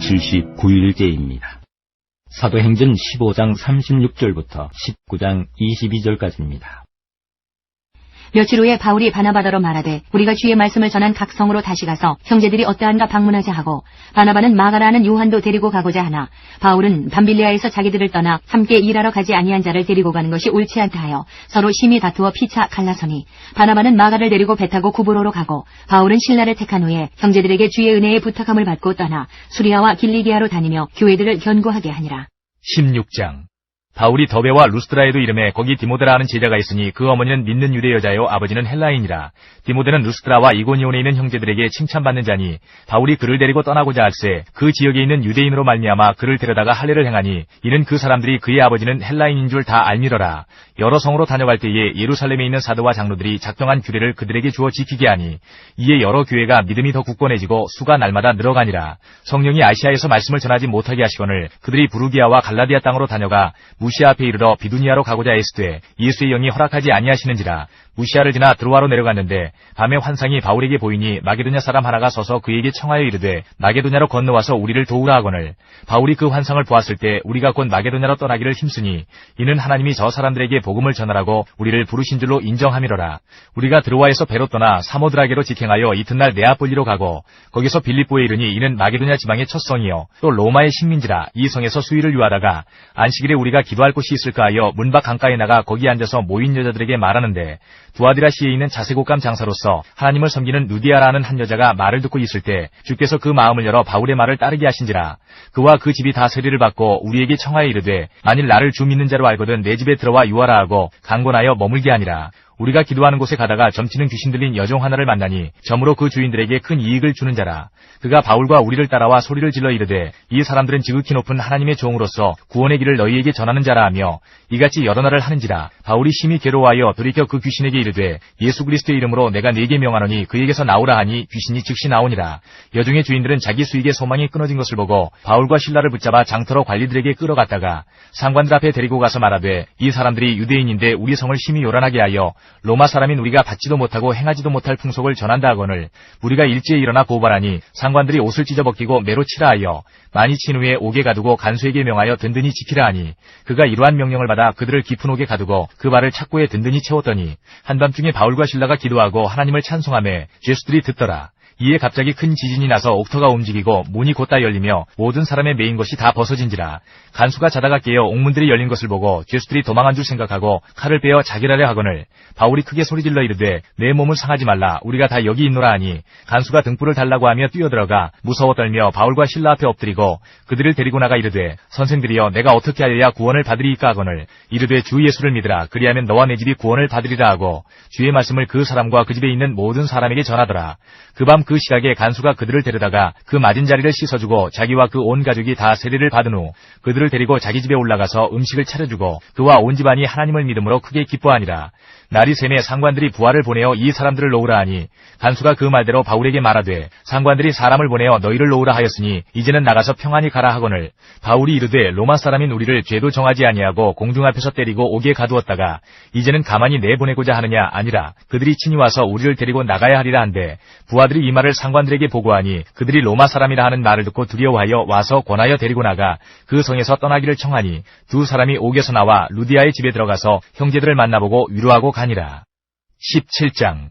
79일 때입니다. 사도행전 15장 36절부터 19장 22절까지입니다. 며칠 후에 바울이 바나바더러 말하되 우리가 주의 말씀을 전한 각 성으로 다시 가서 형제들이 어떠한가 방문하자 하고 바나바는 마가라는 요한도 데리고 가고자 하나 바울은 밤빌리아에서 자기들을 떠나 함께 일하러 가지 아니한 자를 데리고 가는 것이 옳지 않다 하여 서로 심히 다투어 피차 갈라서니 바나바는 마가를 데리고 배 타고 구브로로 가고 바울은 신라를 택한 후에 형제들에게 주의 은혜의 부탁함을 받고 떠나 수리아와 길리기아로 다니며 교회들을 견고하게 하니라. 16장. 바울이 더베와 루스드라에도 이름에 거기 디모데라 하는 제자가 있으니 그 어머니는 믿는 유대 여자요 아버지는 헬라인이라. 디모데는 루스드라와 이고니온에 있는 형제들에게 칭찬받는 자니 바울이 그를 데리고 떠나고자 할세 그 지역에 있는 유대인으로 말미암아 그를 데려다가 할례를 행하니 이는 그 사람들이 그의 아버지는 헬라인인 줄 다 알미러라. 여러 성으로 다녀갈 때에 예루살렘에 있는 사도와 장로들이 작정한 규례를 그들에게 주어 지키게 하니 이에 여러 교회가 믿음이 더 굳건해지고 수가 날마다 늘어가니라. 성령이 아시아에서 말씀을 전하지 못하게 하시거늘 그들이 부르기아와 갈라디아 땅으로 다녀가 무시아 앞에 이르러 비두니아로 가고자 했으되 예수의 영이 허락하지 아니하시는지라. 무시아를 지나 드로아로 내려갔는데 밤에 환상이 바울에게 보이니 마게도냐 사람 하나가 서서 그에게 청하여 이르되 마게도냐로 건너와서 우리를 도우라 하거늘 바울이 그 환상을 보았을 때 우리가 곧 마게도냐로 떠나기를 힘쓰니 이는 하나님이 저 사람들에게 복음을 전하라고 우리를 부르신 줄로 인정함이로라. 우리가 드로아에서 배로 떠나 사모드라게로 직행하여 이튿날 네아폴리로 가고 거기서 빌립보에 이르니 이는 마게도냐 지방의 첫 성이요 또 로마의 식민지라. 이 성에서 수일을 유하다가 안식일에 우리가 기도할 곳이 있을까 하여 문밖 강가에 나가 거기 앉아서 모인 여자들에게 말하는데 두아디라시에 있는 자세곶감 장사로서 하나님을 섬기는 누디아라는 한 여자가 말을 듣고 있을 때 주께서 그 마음을 열어 바울의 말을 따르게 하신지라. 그와 그 집이 다 세례를 받고 우리에게 청하여 이르되 만일 나를 주 믿는 자로 알거든 내 집에 들어와 유하라 하고 강권하여 머물게 하니라. 우리가 기도하는 곳에 가다가 점치는 귀신 들린 여종 하나를 만나니 점으로 그 주인들에게 큰 이익을 주는 자라. 그가 바울과 우리를 따라와 소리를 질러 이르되 이 사람들은 지극히 높은 하나님의 종으로서 구원의 길을 너희에게 전하는 자라 하며 이같이 여러 날을 하는지라. 바울이 심히 괴로워하여 돌이켜 그 귀신에게 이르되 예수 그리스도의 이름으로 내가 네게 명하노니 그에게서 나오라 하니 귀신이 즉시 나오니라. 여종의 주인들은 자기 수익의 소망이 끊어진 것을 보고 바울과 실라를 붙잡아 장터로 관리들에게 끌어갔다가 상관들 앞에 데리고 가서 말하되 이 사람들이 유대인인데 우리 성을 심히 요란하게 하여 로마 사람인 우리가 받지도 못하고 행하지도 못할 풍속을 전한다 하거늘 우리가 일제에 일어나 고발하니 상관들이 옷을 찢어벗기고 매로 치라 하여 많이 친 후에 옥에 가두고 간수에게 명하여 든든히 지키라 하니 그가 이러한 명령을 받아 그들을 깊은 옥에 가두고 그 발을 착고에 든든히 채웠더니 한밤중에 바울과 실라가 기도하고 하나님을 찬송하며 죄수들이 듣더라. 이에 갑자기 큰 지진이 나서 옥터가 움직이고 문이 곧다 열리며 모든 사람의 메인 것이 다 벗어진지라. 간수가 자다가 깨어 옥문들이 열린 것을 보고 죄수들이 도망한 줄 생각하고 칼을 빼어 자결하려 하거늘 바울이 크게 소리질러 이르되 내 몸을 상하지 말라 우리가 다 여기 있노라 하니 간수가 등불을 달라고 하며 뛰어들어가 무서워 떨며 바울과 실라 앞에 엎드리고 그들을 데리고 나가 이르되 선생들이여 내가 어떻게 하여야 구원을 받으리이까 하거늘 이르되 주 예수를 믿으라 그리하면 너와 내 집이 구원을 받으리라 하고 주의 말씀을 그 사람과 그 집에 있는 모든 사람에게 전하더라. 그 밤 그 시각에 간수가 그들을 데려다가 그 맞은 자리를 씻어주고 자기와 그 온 가족이 다 세례를 받은 후 그들을 데리고 자기 집에 올라가서 음식을 차려주고 그와 온 집안이 하나님을 믿음으로 크게 기뻐하니라. 날이 새매 상관들이 부하를 보내어 이 사람들을 놓으라 하니 간수가 그 말대로 바울에게 말하되 상관들이 사람을 보내어 너희를 놓으라 하였으니 이제는 나가서 평안히 가라 하거늘 바울이 이르되 로마 사람인 우리를 죄도 정하지 아니하고 공중 앞에서 때리고 옥에 가두었다가 이제는 가만히 내보내고자 하느냐 아니라 그들이 친히 와서 우리를 데리고 나가야 하리라 한데 부하들이 이 말을 상관들에게 보고하니 그들이 로마 사람이라 하는 말을 듣고 두려워하여 와서 권하여 데리고 나가 그 성에서 떠나기를 청하니 두 사람이 옥에서 나와 루디아의 집에 들어가서 형제들을 만나보고 위로하고 가니라. 17장.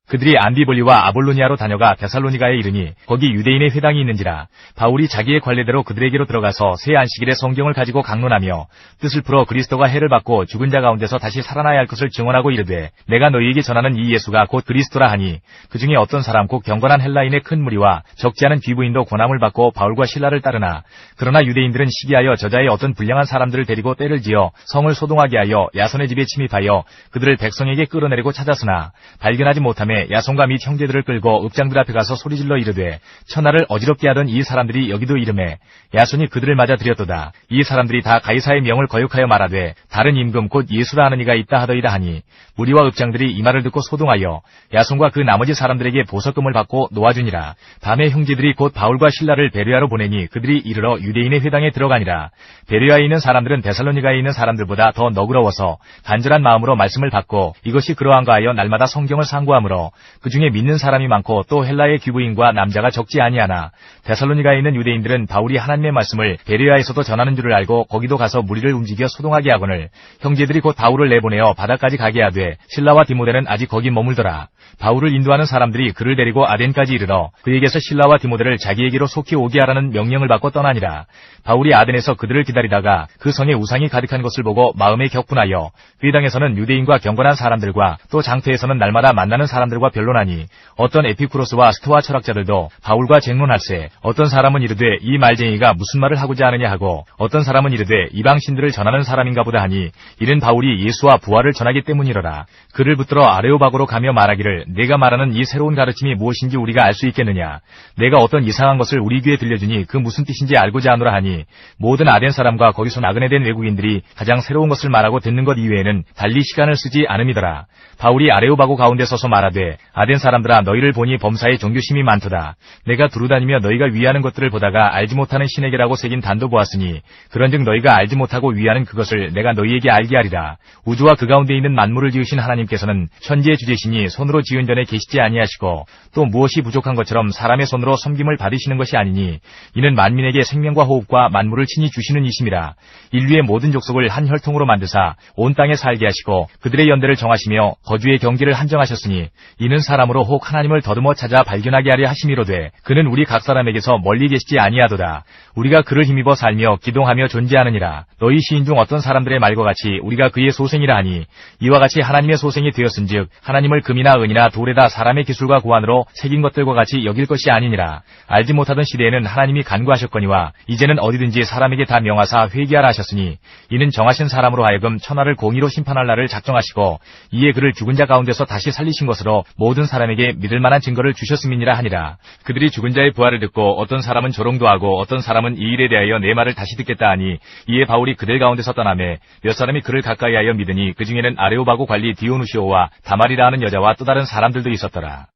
그들이 안디볼리와 아볼로니아로 다녀가 데살로니가에 이르니 거기 유대인의 회당이 있는지라. 바울이 자기의 관례대로 그들에게로 들어가서 새 안식일에 성경을 가지고 강론하며 뜻을 풀어 그리스도가 해를 받고 죽은 자 가운데서 다시 살아나야 할 것을 증언하고 이르되 내가 너희에게 전하는 이 예수가 곧 그리스도라 하니 그 중에 어떤 사람 곧 경건한 헬라인의 큰 무리와 적지 않은 귀부인도 고난을 받고 바울과 실라를 따르나 그러나 유대인들은 시기하여 저자의 어떤 불량한 사람들을 데리고 때를 지어 성을 소동하게 하여 야손의 집에 침입하여 그들을 백성에게 끌어내리고 찾았으나 발견하지 못하며 야손과 및 형제들을 끌고 읍장들 앞에 가서 소리질러 이르되 천하를 어지럽게 하던 이 사람들이 여기도 이르매 야손이 그들을 맞아 들였도다. 이 사람들이 다 가이사의 명을 거역하여 말하되 다른 임금 곧 예수라 하는 이가 있다 하더이다 하니 무리와 읍장들이 이 말을 듣고 소동하여 야손과 그 나머지 사람들에게 보석금을 받고 놓아주니라. 밤에 형제들이 곧 바울과 실라를 베레아로 보내니 그들이 이르러 유대인의 회당에 들어가니라. 베레아에 있는 사람들은 데살로니가에 있는 사람들보다 더 너그러워서 간절한 마음으로 말씀을 받고 이것이 그러한가 하여 날마다 성경을 상고하므로 많고 그 중에 믿는 사람이 많고 또 헬라의 귀부인과 남자가 적지 아니하나 데살로니가에 있는 유대인들은 바울이 하나님의 말씀을 베레아에서도 전하는 줄을 알고 거기도 가서 무리를 움직여 소동하게 하거늘 형제들이 곧 바울을 내보내어 바다까지 가게 하되 실라와 디모데는 아직 거기 머물더라. 바울을 인도하는 사람들이 그를 데리고 아덴까지 이르러 그에게서 실라와 디모데를 자기에게로 속히 오게 하라는 명령을 받고 떠나니라. 바울이 아덴에서 그들을 기다리다가 그 성에 우상이 가득한 것을 보고 마음에 격분하여 회당에서는 유대인과 경건한 사람들과 또 장터에서는 날마다 만나는 사람들과 변론하니 어떤 에피쿠로스와 스토아 철학자들도 바울과 쟁론할세 어떤 사람은 이르되 이 말쟁이가 무슨 말을 하고자 하느냐 하고 어떤 사람은 이르되 이방신들을 전하는 사람인가 보다 하니 이는 바울이 예수와 부활을 전하기 때문이로라. 그를 붙들어 아레오바고로 가며 말하기를 내가 말하는 이 새로운 가르침이 무엇인지 우리가 알 수 있겠느냐. 내가 어떤 이상한 것을 우리 귀에 들려주니 그 무슨 뜻인지 알고자 하노라 하니 모든 아덴 사람과 거기서 나그네 된 외국인들이 가장 새로운 것을 말하고 듣는 것 이외에는 달리 시간을 쓰지 않음이더라. 바울이 아레오바고 가운데 서서 말하되 아덴 사람들아 너희를 보니 범사에 종교심이 많도다. 내가 두루다니며 너희가 위하는 것들을 보다가 알지 못하는 신에게라고 새긴 단도 보았으니 그런즉 너희가 알지 못하고 위하는 그것을 내가 너희에게 알게 하리라. 우주와 그 가운데 있는 만물을 지으신 하나님께서는 천지의 주제시니 손으로 지은 전에 계시지 아니하시고 또 무엇이 부족한 것처럼 사람의 손으로 섬김을 받으시는 것이 아니니 이는 만민에게 생명과 호흡과 만물을 친히 주시는 이심이라. 인류의 모든 족속을 한 혈통으로 만드사 온 땅에 살게 하시고 그들의 연대를 정하시며 거주의 경계를 한정하셨으니 이는 사람으로 혹 하나님을 더듬어 찾아 발견하게 하려 하심이로되 그는 우리 각 사람에게서 멀리 계시지 아니하도다. 우리가 그를 힘입어 살며 기동하며 존재하느니라. 너희 시인 중 어떤 사람들의 말과 같이 우리가 그의 소생이라 하니 이와 같이 하나님의 소생이 되었은즉 하나님을 금이나 은이나 돌에다 사람의 기술과 고안으로 새긴 것들과 같이 여길 것이 아니니라. 알지 못하던 시대에는 하나님이 간구하셨거니와 이제는 어디든지 사람에게 다 명하사 회개하라 하셨으니 이는 정하신 사람으로 하여금 천하를 공의로 심판할 날을 작정하시고 이에 그를 죽은 자 가운데서 다시 살리신 것으로 모든 사람에게 믿을 만한 증거를 주셨음이니라 하니라. 그들이 죽은 자의 부활을 듣고 어떤 사람은 조롱도 하고 어떤 사람은 이 일에 대하여 내 말을 다시 듣겠다 하니 이에 바울이 그들 가운데서 떠나매 몇 사람이 그를 가까이하여 믿으니 그 중에는 아레오바고 관리 디오누시오와 다말이라 하는 여자와 또 다른 사람들도 있었더라.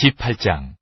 18장.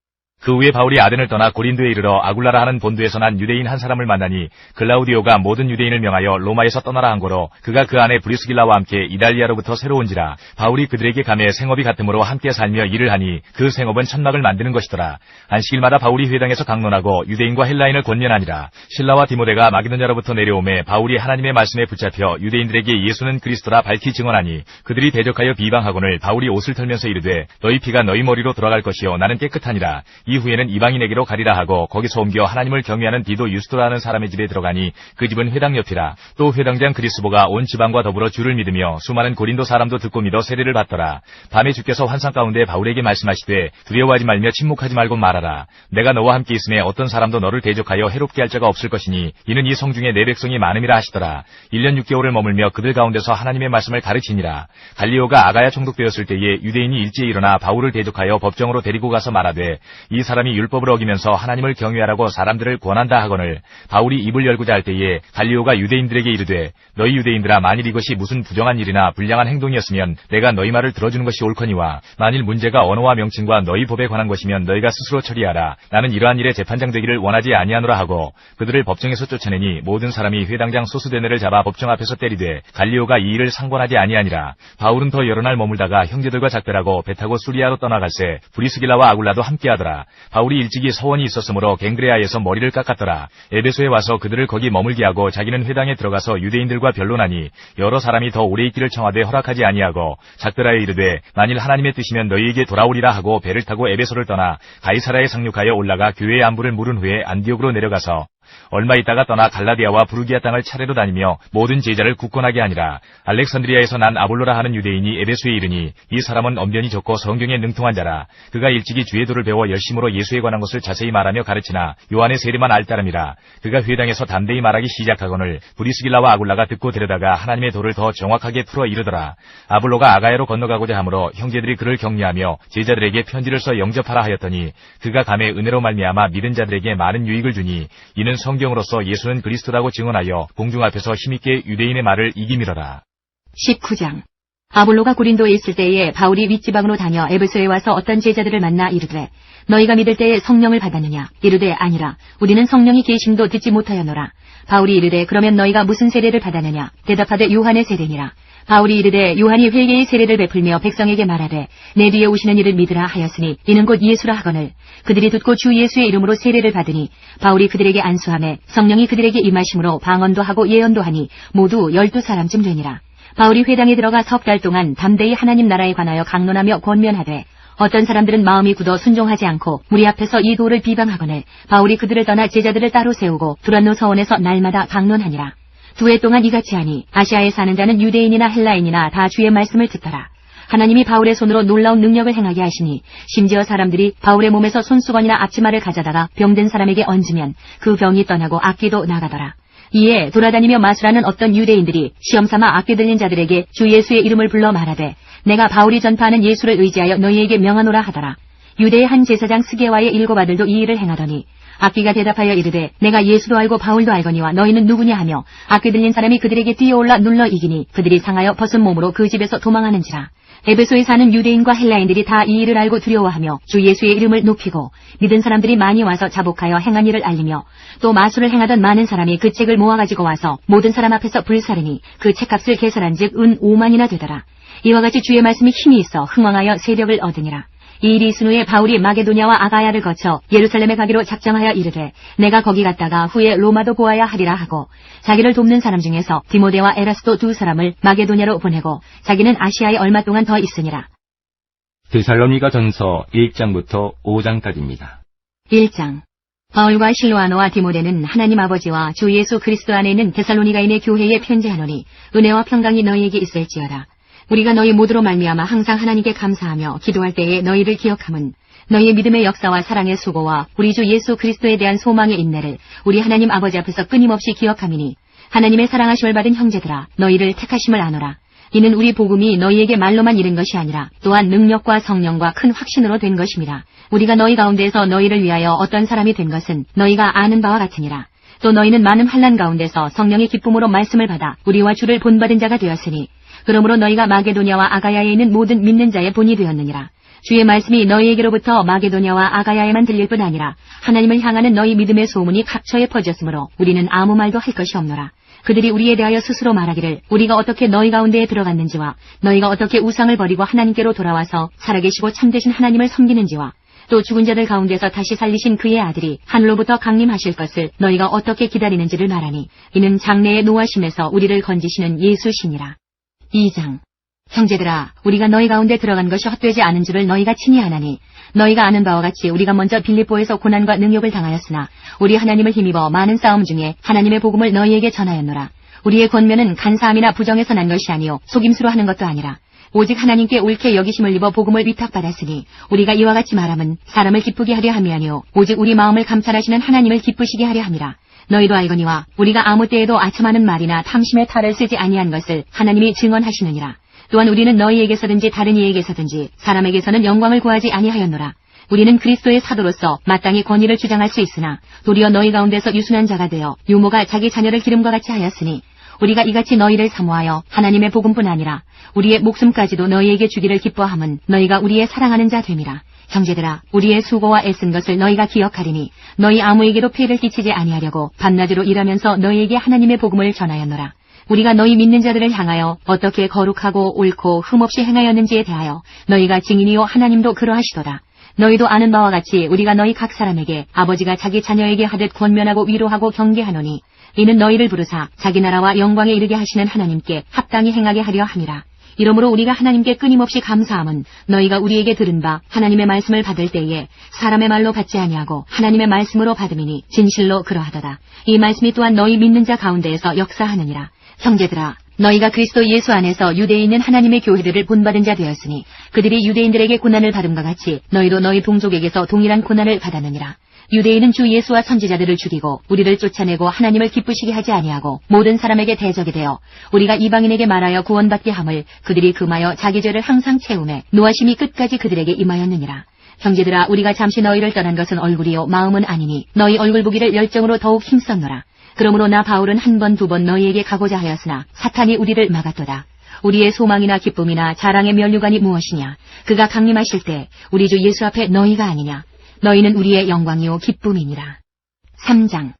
그 후에 바울이 아덴을 떠나 고린도에 이르러 아굴라라 하는 본도에서 난 유대인 한 사람을 만나니 글라우디오가 모든 유대인을 명하여 로마에서 떠나라 한 거로 그가 그 안에 브리스길라와 함께 이달리아로부터 새로 온지라. 바울이 그들에게 가매 생업이 같으므로 함께 살며 일을 하니 그 생업은 천막을 만드는 것이더라. 안식일마다 바울이 회당에서 강론하고 유대인과 헬라인을 권면하니라. 실라와 디모데가 마게도냐로부터 내려오매 바울이 하나님의 말씀에 붙잡혀 유대인들에게 예수는 그리스도라 밝히 증언하니 그들이 대적하여 비방하거늘 바울이 옷을 털면서 이르되 너희 피가 너희 머리로 돌아갈 것이요 나는 깨끗하니라. 이후에는 이방인에게로 가리라 하고 거기서 옮겨 하나님을 경외하는 디도 유스도라는 사람의 집에 들어가니 그 집은 회당 옆이라. 또 회당장 그리스보가 온 지방과 더불어 주를 믿으며 수많은 고린도 사람도 듣고 믿어 세례를 받더라. 밤에 주께서 환상 가운데 바울에게 말씀하시되 두려워하지 말며 침묵하지 말고 말하라. 내가 너와 함께 있음에 어떤 사람도 너를 대적하여 해롭게 할 자가 없을 것이니 이는 이 성 중에 내 백성이 많음이라 하시더라. 1년 6개월을 머물며 그들 가운데서 하나님의 말씀을 가르치니라. 갈리오가 아가야 총독되었을 때에 유대인이 일제히 일어나 바울을 대적하여 법정으로 데리고 가서 말하되 이 사람이 율법을 어기면서 하나님을 경외하라고 사람들을 권한다 하거늘 바울이 입을 열고자 할 때에 갈리오가 유대인들에게 이르되 너희 유대인들아 만일 이것이 무슨 부정한 일이나 불량한 행동이었으면 내가 너희 말을 들어주는 것이 옳거니와 만일 문제가 언어와 명칭과 너희 법에 관한 것이면 너희가 스스로 처리하라. 나는 이러한 일에 재판장 되기를 원하지 아니하노라 하고 그들을 법정에서 쫓아내니 모든 사람이 회당장 소수대네를 잡아 법정 앞에서 때리되 갈리오가 이 일을 상관하지 아니하니라. 바울은 더 여러 날 머물다가 형제들과 작별하고 배 타고 수리아로 떠나갈새 브리스길라와 아굴라도 함께하더라. 바울이 일찍이 서원이 있었으므로 갱그레아에서 머리를 깎았더라. 에베소에 와서 그들을 거기 머물게 하고 자기는 회당에 들어가서 유대인들과 변론하니 여러 사람이 더 오래 있기를 청하되 허락하지 아니하고 작별하여 이르되 만일 하나님의 뜻이면 너희에게 돌아오리라 하고 배를 타고 에베소를 떠나 가이사라에 상륙하여 올라가 교회의 안부를 물은 후에 안디옥으로 내려가서 얼마 있다가 떠나 갈라디아와 부르기아 땅을 차례로 다니며 모든 제자를 굳건하게 하니라. 알렉산드리아에서 난 아볼로라 하는 유대인이 에베소에 이르니 이 사람은 언변이 좋고 성경에 능통한 자라. 그가 일찍이 주의 도를 배워 열심으로 예수에 관한 것을 자세히 말하며 가르치나 요한의 세례만 알 따름이라. 그가 회당에서 담대히 말하기 시작하거늘 브리스길라와 아굴라가 듣고 데려다가 하나님의 도를 더 정확하게 풀어 이르더라. 아볼로가 아가야로 건너가고자 하므로 형제들이 그를 격려하며 제자들에게 편지를 써 영접하라 하였더니 그가 감에 은혜로 말미암아 믿은 자들에게 많은 유익을 주니 이는 성경으로서 예수는 그리스도라고 증언하여 공중 앞에서 힘있게 유대인의 말을 이기밀어라. 19장. 아볼로가 고린도에 있을 때에 바울이 윗지방으로 다녀 에베소에 와서 어떤 제자들을 만나 이르되 너희가 믿을 때에 성령을 받았느냐? 이르되 아니라 우리는 성령이 계심도 듣지 못하였노라. 바울이 이르되 그러면 너희가 무슨 세례를 받았느냐? 대답하되 요한의 세례니라. 바울이 이르되 요한이 회개의 세례를 베풀며 백성에게 말하되 내 뒤에 오시는 이를 믿으라 하였으니 이는 곧 예수라 하거늘 그들이 듣고 주 예수의 이름으로 세례를 받으니 바울이 그들에게 안수하매 성령이 그들에게 임하심으로 방언도 하고 예언도 하니 모두 12사람쯤 되니라. 바울이 회당에 들어가 석 달 동안 담대히 하나님 나라에 관하여 강론하며 권면하되 어떤 사람들은 마음이 굳어 순종하지 않고 무리 앞에서 이 도를 비방하거늘 바울이 그들을 떠나 제자들을 따로 세우고 두란노 서원에서 날마다 강론하니라. 2해 동안 이같이 하니 아시아에 사는 자는 유대인이나 헬라인이나 다 주의 말씀을 듣더라. 하나님이 바울의 손으로 놀라운 능력을 행하게 하시니 심지어 사람들이 바울의 몸에서 손수건이나 앞치마를 가져다가 병든 사람에게 얹으면 그 병이 떠나고 악귀도 나가더라. 이에 돌아다니며 마술하는 어떤 유대인들이 시험삼아 악귀 들린 자들에게 주 예수의 이름을 불러 말하되 내가 바울이 전파하는 예수를 의지하여 너희에게 명하노라 하더라. 유대의 한 제사장 스게와의 7 아들도 이 일을 행하더니 악귀가 대답하여 이르되 내가 예수도 알고 바울도 알거니와 너희는 누구냐 하며 악귀 들린 사람이 그들에게 뛰어올라 눌러 이기니 그들이 상하여 벗은 몸으로 그 집에서 도망하는지라. 에베소에 사는 유대인과 헬라인들이 다 이 일을 알고 두려워하며 주 예수의 이름을 높이고 믿은 사람들이 많이 와서 자복하여 행한 일을 알리며 또 마술을 행하던 많은 사람이 그 책을 모아가지고 와서 모든 사람 앞에서 불사르니 그 책값을 계산한즉 은 5만이나 되더라. 이와 같이 주의 말씀이 힘이 있어 흥왕하여 세력을 얻으니라. 이 일이 있은 후에 바울이 마게도냐와 아가야를 거쳐 예루살렘에 가기로 작정하여 이르되 내가 거기 갔다가 후에 로마도 보아야 하리라 하고 자기를 돕는 사람 중에서 디모데와 에라스도 2 사람을 마게도냐로 보내고 자기는 아시아에 얼마 동안 더 있으니라. 데살로니가 전서 1장부터 5장까지입니다. 1장. 바울과 실로아노와 디모데는 하나님 아버지와 주 예수 그리스도 안에 있는 데살로니가인의 교회에 편지하노니 은혜와 평강이 너희에게 있을지어다. 우리가 너희 모두로 말미암아 항상 하나님께 감사하며 기도할 때에 너희를 기억함은 너희의 믿음의 역사와 사랑의 수고와 우리 주 예수 그리스도에 대한 소망의 인내를 우리 하나님 아버지 앞에서 끊임없이 기억함이니 하나님의 사랑하심을 받은 형제들아 너희를 택하심을 아노라. 이는 우리 복음이 너희에게 말로만 이른 것이 아니라 또한 능력과 성령과 큰 확신으로 된 것임이라. 우리가 너희 가운데서 너희를 위하여 어떤 사람이 된 것은 너희가 아는 바와 같으니라. 또 너희는 많은 환난 가운데서 성령의 기쁨으로 말씀을 받아 우리와 주를 본받은 자가 되었으니 그러므로 너희가 마게도냐와 아가야에 있는 모든 믿는 자의 본이 되었느니라. 주의 말씀이 너희에게로부터 마게도냐와 아가야에만 들릴 뿐 아니라 하나님을 향하는 너희 믿음의 소문이 각처에 퍼졌으므로 우리는 아무 말도 할 것이 없노라. 그들이 우리에 대하여 스스로 말하기를 우리가 어떻게 너희 가운데에 들어갔는지와 너희가 어떻게 우상을 버리고 하나님께로 돌아와서 살아계시고 참되신 하나님을 섬기는지와 또 죽은 자들 가운데서 다시 살리신 그의 아들이 하늘로부터 강림하실 것을 너희가 어떻게 기다리는지를 말하니 이는 장래의 노하심에서 우리를 건지시는 예수시니라. 2장. 형제들아 우리가 너희 가운데 들어간 것이 헛되지 않은 줄을 너희가 친히 아나니 너희가 아는 바와 같이 우리가 먼저 빌립보에서 고난과 능욕을 당하였으나 우리 하나님을 힘입어 많은 싸움 중에 하나님의 복음을 너희에게 전하였노라. 우리의 권면은 간사함이나 부정에서 난 것이 아니요 속임수로 하는 것도 아니라 오직 하나님께 옳게 여기심을 입어 복음을 위탁받았으니 우리가 이와 같이 말함은 사람을 기쁘게 하려 함이 아니요 오직 우리 마음을 감찰하시는 하나님을 기쁘시게 하려 함이라. 너희도 알거니와 우리가 아무 때에도 아첨하는 말이나 탐심의 탈을 쓰지 아니한 것을 하나님이 증언하시느니라. 또한 우리는 너희에게서든지 다른 이에게서든지 사람에게서는 영광을 구하지 아니하였노라. 우리는 그리스도의 사도로서 마땅히 권위를 주장할 수 있으나 도리어 너희 가운데서 유순한 자가 되어 유모가 자기 자녀를 기름과 같이 하였으니 우리가 이같이 너희를 사모하여 하나님의 복음뿐 아니라 우리의 목숨까지도 너희에게 주기를 기뻐함은 너희가 우리의 사랑하는 자 됨이라. 형제들아 우리의 수고와 애쓴 것을 너희가 기억하리니 너희 아무에게도 피해를 끼치지 아니하려고 밤낮으로 일하면서 너희에게 하나님의 복음을 전하였노라. 우리가 너희 믿는 자들을 향하여 어떻게 거룩하고 옳고 흠없이 행하였는지에 대하여 너희가 증인이요 하나님도 그러하시도다. 너희도 아는 바와 같이 우리가 너희 각 사람에게 아버지가 자기 자녀에게 하듯 권면하고 위로하고 경계하노니 이는 너희를 부르사 자기 나라와 영광에 이르게 하시는 하나님께 합당히 행하게 하려 함이라. 이러므로 우리가 하나님께 끊임없이 감사함은 너희가 우리에게 들은 바 하나님의 말씀을 받을 때에 사람의 말로 받지 아니하고 하나님의 말씀으로 받음이니 진실로 그러하도다. 이 말씀이 또한 너희 믿는 자 가운데에서 역사하느니라. 형제들아 너희가 그리스도 예수 안에서 유대에 있는 하나님의 교회들을 본받은 자 되었으니 그들이 유대인들에게 고난을 받음과 같이 너희도 너희 동족에게서 동일한 고난을 받았느니라. 유대인은 주 예수와 선지자들을 죽이고 우리를 쫓아내고 하나님을 기쁘시게 하지 아니하고 모든 사람에게 대적이 되어 우리가 이방인에게 말하여 구원받게 함을 그들이 금하여 자기 죄를 항상 채우매 노하심이 끝까지 그들에게 임하였느니라. 형제들아 우리가 잠시 너희를 떠난 것은 얼굴이요 마음은 아니니 너희 얼굴 보기를 열정으로 더욱 힘썼노라. 그러므로 나 바울은 1번 2번 너희에게 가고자 하였으나 사탄이 우리를 막았도다. 우리의 소망이나 기쁨이나 자랑의 면류관이 무엇이냐. 그가 강림하실 때 우리 주 예수 앞에 너희가 아니냐. 너희는 우리의 영광이요 기쁨이니라. 3장.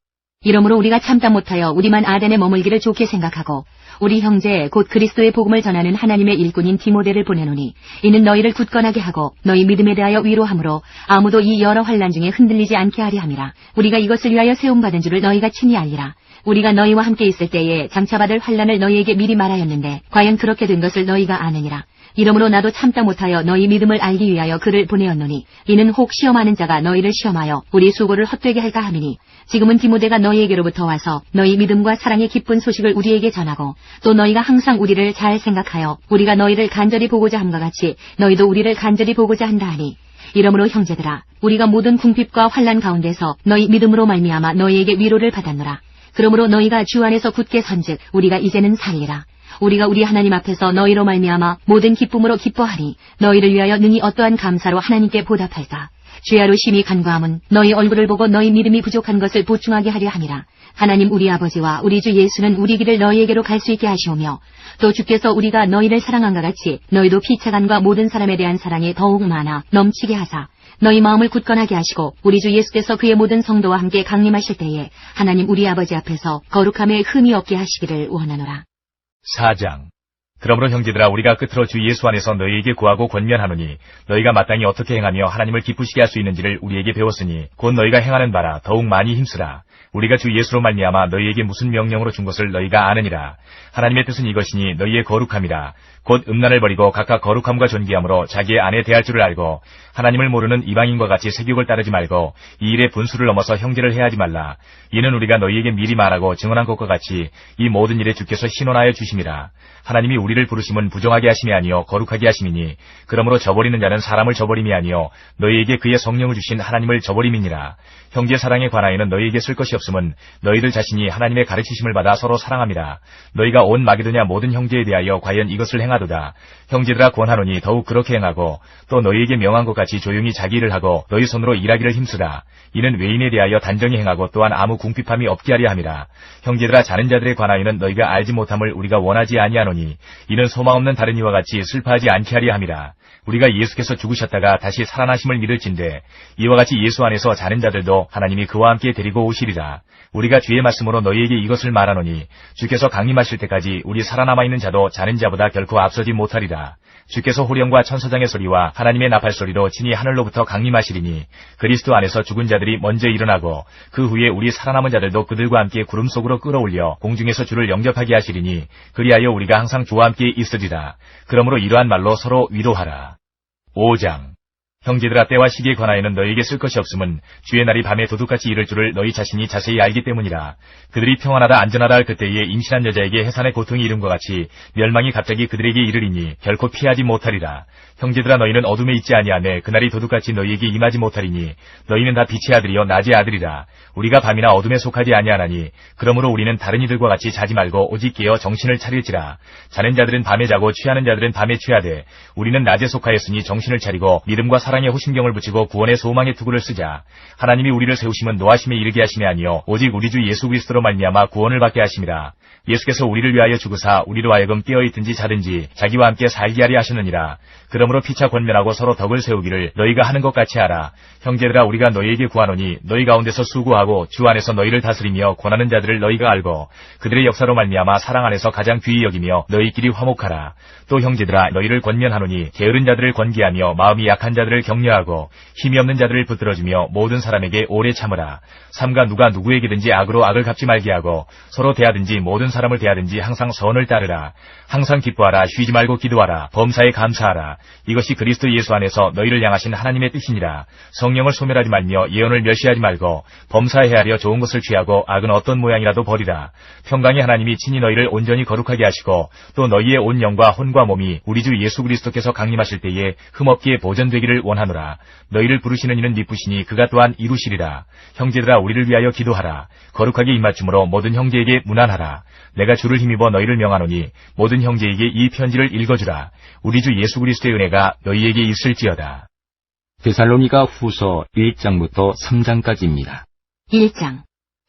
이러므로 우리가 참다 못하여 우리만 아덴에 머물기를 좋게 생각하고 우리 형제 곧 그리스도의 복음을 전하는 하나님의 일꾼인 디모데를 보내노니 이는 너희를 굳건하게 하고 너희 믿음에 대하여 위로함으로 아무도 이 여러 환난 중에 흔들리지 않게 하려 함이라. 우리가 이것을 위하여 세움받은 줄을 너희가 친히 알리라. 우리가 너희와 함께 있을 때에 장차 받을 환난을 너희에게 미리 말하였는데 과연 그렇게 된 것을 너희가 아느니라. 이러므로 나도 참다 못하여 너희 믿음을 알기 위하여 그를 보내었노니 이는 혹 시험하는 자가 너희를 시험하여 우리 수고를 헛되게 할까 함이니 지금은 디모데가 너희에게로부터 와서 너희 믿음과 사랑의 기쁜 소식을 우리에게 전하고 또 너희가 항상 우리를 잘 생각하여 우리가 너희를 간절히 보고자 함과 같이 너희도 우리를 간절히 보고자 한다 하니 이러므로 형제들아 우리가 모든 궁핍과 환난 가운데서 너희 믿음으로 말미암아 너희에게 위로를 받았노라. 그러므로 너희가 주 안에서 굳게 선즉 우리가 이제는 살리라. 우리가 우리 하나님 앞에서 너희로 말미암아 모든 기쁨으로 기뻐하니 너희를 위하여 능히 어떠한 감사로 하나님께 보답할까. 주야로 심히 간구함은 너희 얼굴을 보고 너희 믿음이 부족한 것을 보충하게 하려 함이라. 하나님 우리 아버지와 우리 주 예수는 우리 길을 너희에게로 갈 수 있게 하시오며 또 주께서 우리가 너희를 사랑한과 같이 너희도 피차간과 모든 사람에 대한 사랑이 더욱 많아 넘치게 하사 너희 마음을 굳건하게 하시고 우리 주 예수께서 그의 모든 성도와 함께 강림하실 때에 하나님 우리 아버지 앞에서 거룩함에 흠이 없게 하시기를 원하노라. 4장. 그러므로 형제들아 우리가 끝으로 주 예수 안에서 너희에게 구하고 권면하노니 너희가 마땅히 어떻게 행하며 하나님을 기쁘시게 할 수 있는지를 우리에게 배웠으니 곧 너희가 행하는 바라 더욱 많이 힘쓰라. 우리가 주 예수로 말미암아 너희에게 무슨 명령으로 준 것을 너희가 아느니라. 하나님의 뜻은 이것이니 너희의 거룩함이라. 곧 음란을 버리고 각각 거룩함과 존귀함으로 자기의 아내 대할 줄을 알고 하나님을 모르는 이방인과 같이 세욕을 따르지 말고 이 일의 분수를 넘어서 형제를 해하지 말라. 이는 우리가 너희에게 미리 말하고 증언한 것과 같이 이 모든 일에 주께서 신원하여 주심이라. 하나님이 우리를 부르심은 부정하게 하심이 아니요 거룩하게 하심이니 그러므로 저버리는 자는 사람을 저버림이 아니요 너희에게 그의 성령을 주신 하나님을 저버림이니라. 형제 사랑에 관하여는 너희에게 쓸 것이 없음은 너희들 자신이 하나님의 가르치심을 받아 서로 사랑함이라. 너희가 온 마게도냐 모든 형제에 대하여 과연 이것을 행하도다. 형제들아 권하노니 더욱 그렇게 행하고 또 너희에게 명한 것 같이 조용히 자기 일을 하고 너희 손으로 일하기를 힘쓰라. 이는 외인에 대하여 단정히 행하고 또한 아무 궁핍함이 없게 하려 함이라. 형제들아 자는 자들에 관하여는 너희가 알지 못함을 우리가 원하지 아니하노니 이는 소망 없는 다른 이와 같이 슬퍼하지 않게 하려 함이라. 우리가 예수께서 죽으셨다가 다시 살아나심을 믿을진대 이와 같이 예수 안에서 자는 자들도 하나님이 그와 함께 데리고 오시리라. 우리가 주의 말씀으로 너희에게 이것을 말하노니 주께서 강림하실 때까지 우리 살아남아 있는 자도 자는 자보다 결코 앞서지 못하리라. 주께서 호령과 천사장의 소리와 하나님의 나팔 소리로 친히 하늘로부터 강림하시리니 그리스도 안에서 죽은 자들이 먼저 일어나고 그 후에 우리 살아남은 자들도 그들과 함께 구름 속으로 끌어올려 공중에서 주를 영접하게 하시리니 그리하여 우리가 항상 주와 함께 있으리라. 그러므로 이러한 말로 서로 위로하라. 5장. 형제들아 때와 시기에 관하여는 너희에게 쓸 것이 없음은 주의 날이 밤에 도둑같이 이를 줄을 너희 자신이 자세히 알기 때문이라. 그들이 평안하다 안전하다 할 그때에 임신한 여자에게 해산의 고통이 이름과 같이 멸망이 갑자기 그들에게 이르리니 결코 피하지 못하리라. 형제들아 너희는 어둠에 있지 아니하매 그날이 도둑같이 너희에게 임하지 못하리니 너희는 다 빛의 아들이요 낮의 아들이라. 우리가 밤이나 어둠에 속하지 아니하나니 그러므로 우리는 다른 이들과 같이 자지 말고 오직 깨어 정신을 차릴지라. 자는 자들은 밤에 자고 취하는 자들은 밤에 취하되 우리는 낮에 속하였으니 정신을 차리고 믿음과 사랑에 호심경을 붙이고 구원의 소망의 투구를 쓰자. 하나님이 우리를 세우심은 노하심에 이르게 하심이 아니요 오직 우리 주 예수 그리스도로 말미암아 구원을 받게 하심이라. 예수께서 우리를 위하여 죽으사 우리로 하여금 깨어있든지 자든지 자기와 함께 살게 하려 하셨느니라. 그러므로 피차 권면하고 서로 덕을 세우기를 너희가 하는 것 같이 하라. 형제들아 우리가 너희에게 구하노니 너희 가운데서 수고하고 주 안에서 너희를 다스리며 권하는 자들을 너희가 알고 그들의 역사로 말미암아 사랑 안에서 가장 귀히 여기며 너희끼리 화목하라. 또 형제들아 너희를 권면하노니 게으른 자들을 권기하며 마음이 약한 자들을 격려하고 힘이 없는 자들을 붙들어주며 모든 사람에게 오래 참으라. 삼가 누가 누구에게든지 악으로 악을 갚지 말게 하고 서로 대하든지 모든 사람을 대하든지 항상 선을 따르라. 항상 기뻐하라. 쉬지 말고 기도하라. 범사에 감사하라. 이것이 그리스도 예수 안에서 너희를 향하신 하나님의 뜻이니라. 성령을 소멸하지 말며 예언을 멸시하지 말고 범사에 헤아려 좋은 것을 취하고 악은 어떤 모양이라도 버리라. 평강의 하나님이 친히 너희를 온전히 거룩하게 하시고 또 너희의 온 영과 혼과 몸이 우리 주 예수 그리스도께서 강림하실 때에 흠없게 보존되기를 원하노라. 너희를 부르시는 이는 미쁘시니 그가 또한 이루시리라. 형제들아 우리를 위하여 기도하라. 거룩하게 입맞춤으로 모든 형제에게 문안하라. 내가 주를 힘입어 너희를 명하노니 모든 형제에게 이 편지를 읽어주라. 우리 주 예수 그리스도의 은혜가 너희에게 있을지어다. 데살로니가 후서 1장부터 3장까지입니다. 1장.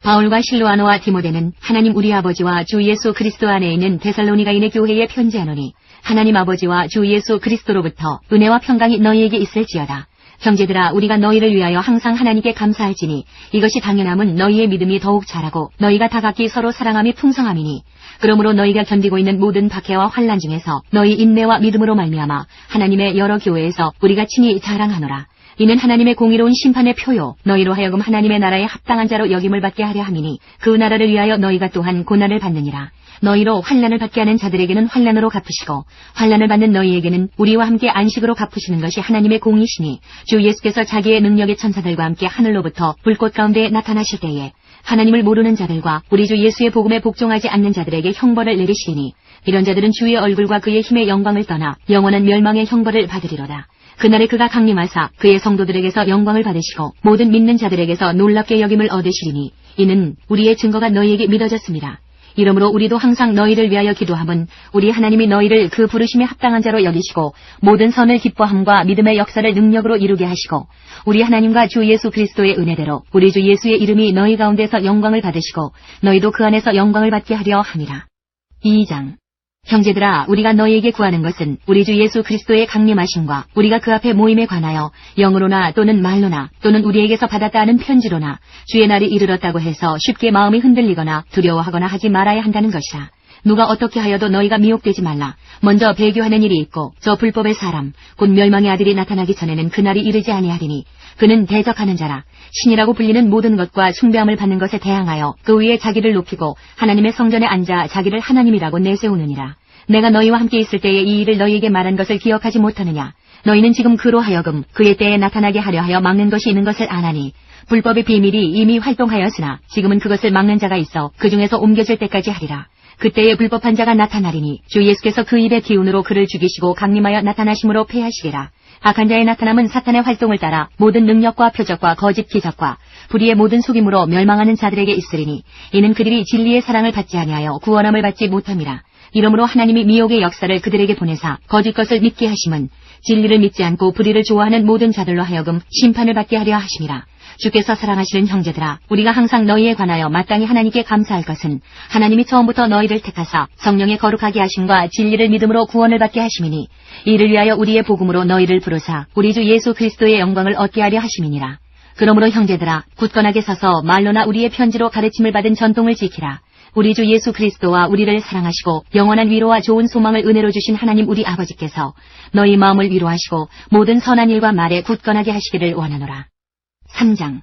바울과 실로아노와 디모데는 하나님 우리 아버지와 주 예수 그리스도 안에 있는 데살로니가인의 교회에 편지하노니 하나님 아버지와 주 예수 그리스도로부터 은혜와 평강이 너희에게 있을지어다. 형제들아, 우리가 너희를 위하여 항상 하나님께 감사할지니 이것이 당연함은 너희의 믿음이 더욱 자라고 너희가 다 각기 서로 사랑함이 풍성함이니 그러므로 너희가 견디고 있는 모든 박해와 환난 중에서 너희 인내와 믿음으로 말미암아 하나님의 여러 교회에서 우리가 친히 자랑하노라. 이는 하나님의 공의로운 심판의 표요 너희로 하여금 하나님의 나라에 합당한 자로 여김을 받게 하려 함이니 그 나라를 위하여 너희가 또한 고난을 받느니라. 너희로 환난을 받게 하는 자들에게는 환난으로 갚으시고 환난을 받는 너희에게는 우리와 함께 안식으로 갚으시는 것이 하나님의 공이시니 주 예수께서 자기의 능력의 천사들과 함께 하늘로부터 불꽃 가운데 나타나실 때에 하나님을 모르는 자들과 우리 주 예수의 복음에 복종하지 않는 자들에게 형벌을 내리시니 이런 자들은 주의 얼굴과 그의 힘의 영광을 떠나 영원한 멸망의 형벌을 받으리로다. 그날에 그가 강림하사 그의 성도들에게서 영광을 받으시고 모든 믿는 자들에게서 놀랍게 여김을 얻으시리니 이는 우리의 증거가 너희에게 믿어졌습니다. 이러므로 우리도 항상 너희를 위하여 기도함은 우리 하나님이 너희를 그 부르심에 합당한 자로 여기시고 모든 선을 기뻐함과 믿음의 역사를 능력으로 이루게 하시고 우리 하나님과 주 예수 그리스도의 은혜대로 우리 주 예수의 이름이 너희 가운데서 영광을 받으시고 너희도 그 안에서 영광을 받게 하려 함이라. 2장. 형제들아, 우리가 너희에게 구하는 것은 우리 주 예수 그리스도의 강림하심과 우리가 그 앞에 모임에 관하여 영으로나 또는 말로나 또는 우리에게서 받았다 하는 편지로나 주의 날이 이르렀다고 해서 쉽게 마음이 흔들리거나 두려워하거나 하지 말아야 한다는 것이라. 누가 어떻게 하여도 너희가 미혹되지 말라. 먼저 배교하는 일이 있고 저 불법의 사람 곧 멸망의 아들이 나타나기 전에는 그날이 이르지 아니하리니 그는 대적하는 자라. 신이라고 불리는 모든 것과 숭배함을 받는 것에 대항하여 그 위에 자기를 높이고 하나님의 성전에 앉아 자기를 하나님이라고 내세우느니라. 내가 너희와 함께 있을 때에 이 일을 너희에게 말한 것을 기억하지 못하느냐. 너희는 지금 그로 하여금 그의 때에 나타나게 하려 하여 막는 것이 있는 것을 아나니 불법의 비밀이 이미 활동하였으나 지금은 그것을 막는 자가 있어 그 중에서 옮겨질 때까지 하리라. 그때에 불법한 자가 나타나리니 주 예수께서 그 입의 기운으로 그를 죽이시고 강림하여 나타나심으로 패하시리라. 악한 자의 나타남은 사탄의 활동을 따라 모든 능력과 표적과 거짓 기적과 불의의 모든 속임으로 멸망하는 자들에게 있으리니 이는 그들이 진리의 사랑을 받지 아니하여 구원함을 받지 못함이라. 이러므로 하나님이 미혹의 역사를 그들에게 보내사 거짓 것을 믿게 하심은 진리를 믿지 않고 불의를 좋아하는 모든 자들로 하여금 심판을 받게 하려 하심이라. 주께서 사랑하시는 형제들아, 우리가 항상 너희에 관하여 마땅히 하나님께 감사할 것은 하나님이 처음부터 너희를 택하사 성령의 거룩하게 하심과 진리를 믿음으로 구원을 받게 하심이니 이를 위하여 우리의 복음으로 너희를 부르사 우리 주 예수 그리스도의 영광을 얻게 하려 하심이니라. 그러므로 형제들아, 굳건하게 서서 말로나 우리의 편지로 가르침을 받은 전통을 지키라. 우리 주 예수 그리스도와 우리를 사랑하시고 영원한 위로와 좋은 소망을 은혜로 주신 하나님 우리 아버지께서 너희 마음을 위로하시고 모든 선한 일과 말에 굳건하게 하시기를 원하노라. 3장.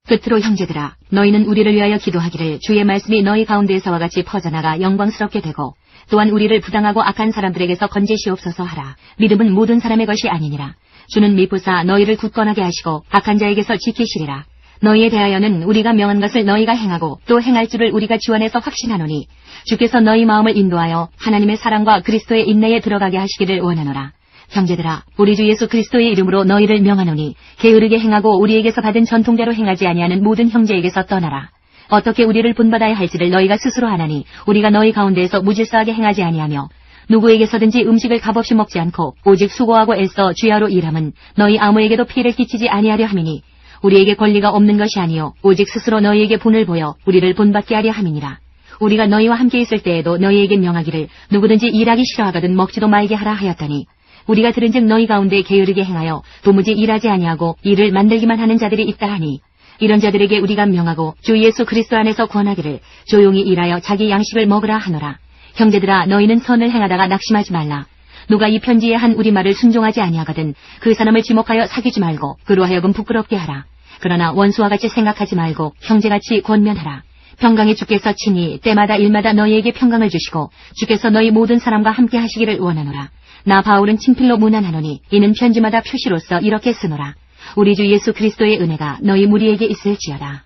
끝으로 형제들아, 너희는 우리를 위하여 기도하기를 주의 말씀이 너희 가운데에서와 같이 퍼져나가 영광스럽게 되고 또한 우리를 부당하고 악한 사람들에게서 건지시옵소서 하라. 믿음은 모든 사람의 것이 아니니라. 주는 미쁘사 너희를 굳건하게 하시고 악한 자에게서 지키시리라. 너희에 대하여는 우리가 명한 것을 너희가 행하고 또 행할 줄을 우리가 주 안에서 확신하노니 주께서 너희 마음을 인도하여 하나님의 사랑과 그리스도의 인내에 들어가게 하시기를 원하노라. 형제들아, 우리 주 예수 그리스도의 이름으로 너희를 명하노니 게으르게 행하고 우리에게서 받은 전통대로 행하지 아니하는 모든 형제에게서 떠나라. 어떻게 우리를 본받아야 할지를 너희가 스스로 아나니 우리가 너희 가운데에서 무질서하게 행하지 아니하며 누구에게서든지 음식을 값없이 먹지 않고 오직 수고하고 애써 주야로 일함은 너희 아무에게도 피해를 끼치지 아니하려 함이니 우리에게 권리가 없는 것이 아니요 오직 스스로 너희에게 본을 보여 우리를 본받게 하려 함이니라. 우리가 너희와 함께 있을 때에도 너희에게 명하기를 누구든지 일하기 싫어하거든 먹지도 말게 하라 하였더니 우리가 들은즉 너희 가운데 게으르게 행하여 도무지 일하지 아니하고 일을 만들기만 하는 자들이 있다 하니 이런 자들에게 우리가 명하고 주 예수 그리스도 안에서 권하기를 조용히 일하여 자기 양식을 먹으라 하노라. 형제들아, 너희는 선을 행하다가 낙심하지 말라. 누가 이 편지에 한 우리 말을 순종하지 아니하거든 그 사람을 지목하여 사귀지 말고 그로 하여금 부끄럽게 하라. 그러나 원수와 같이 생각하지 말고 형제같이 권면하라. 평강의 주께서 친히 때마다 일마다 너희에게 평강을 주시고 주께서 너희 모든 사람과 함께 하시기를 원하노라. 나 바울은 친필로 문안하노니 이는 편지마다 표시로서 이렇게 쓰노라. 우리 주 예수 그리스도의 은혜가 너희 무리에게 있을지어다.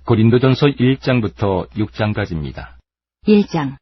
고린도전서 1장부터 6장까지입니다. 1장.